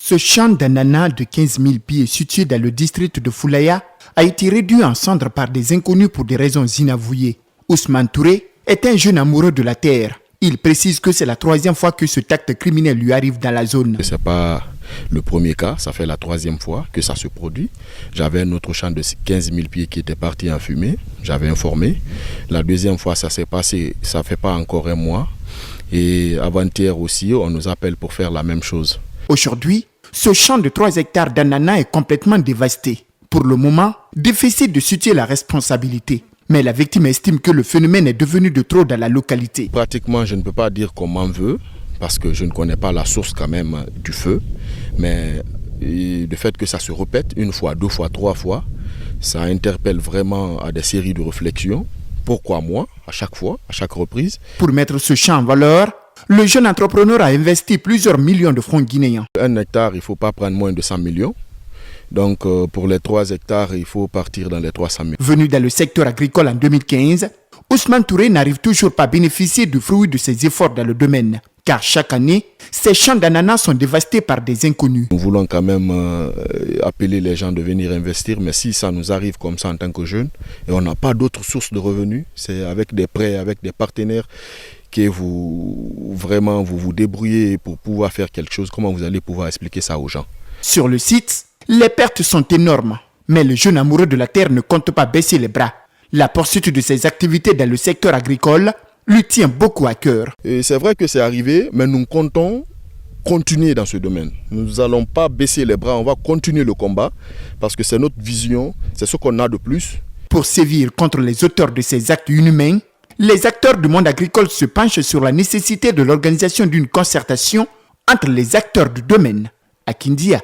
Ce champ d'ananas de 15 000 pieds situé dans le district de Foulaya a été réduit en cendres par des inconnus pour des raisons inavouées. Ousmane Touré est un jeune amoureux de la terre. Il précise que c'est la 3e fois que cet acte criminel lui arrive dans la zone. Ce n'est pas le premier cas, ça fait la 3e fois que ça se produit. J'avais un autre champ de 15 000 pieds qui était parti en fumée, j'avais informé. La 2e fois, ça s'est passé, ça ne fait pas encore un mois. Et avant-hier aussi, on nous appelle pour faire la même chose. Aujourd'hui, ce champ de 3 hectares d'ananas est complètement dévasté. Pour le moment, difficile de situer la responsabilité. Mais la victime estime que le phénomène est devenu de trop dans la localité. Pratiquement, je ne peux pas dire qu'on m'en veut, parce que je ne connais pas la source quand même du feu. Mais le fait que ça se répète 1 fois, 2 fois, 3 fois, ça interpelle vraiment à des séries de réflexions. Pourquoi moi, à chaque fois, à chaque reprise? Pour mettre ce champ en valeur, le jeune entrepreneur a investi plusieurs millions de francs guinéens. 1 hectare, il ne faut pas prendre moins de 100 millions. Donc pour les 3 hectares, il faut partir dans les 300 000. Venu dans le secteur agricole en 2015, Ousmane Touré n'arrive toujours pas à bénéficier du fruit de ses efforts dans le domaine. Car chaque année, ces champs d'ananas sont dévastés par des inconnus. Nous voulons quand même appeler les gens de venir investir, mais si ça nous arrive comme ça en tant que jeunes, et on n'a pas d'autres sources de revenus, c'est avec des prêts, avec des partenaires, que vous vous débrouillez pour pouvoir faire quelque chose. Comment vous allez pouvoir expliquer ça aux gens? Sur le site, les pertes sont énormes, mais le jeune amoureux de la terre ne compte pas baisser les bras. La poursuite de ses activités dans le secteur agricole lui tient beaucoup à cœur. C'est vrai que c'est arrivé, mais nous comptons continuer dans ce domaine. Nous n'allons pas baisser les bras, on va continuer le combat, parce que c'est notre vision, c'est ce qu'on a de plus. Pour sévir contre les auteurs de ces actes inhumains, les acteurs du monde agricole se penchent sur la nécessité de l'organisation d'une concertation entre les acteurs du domaine à Kindia.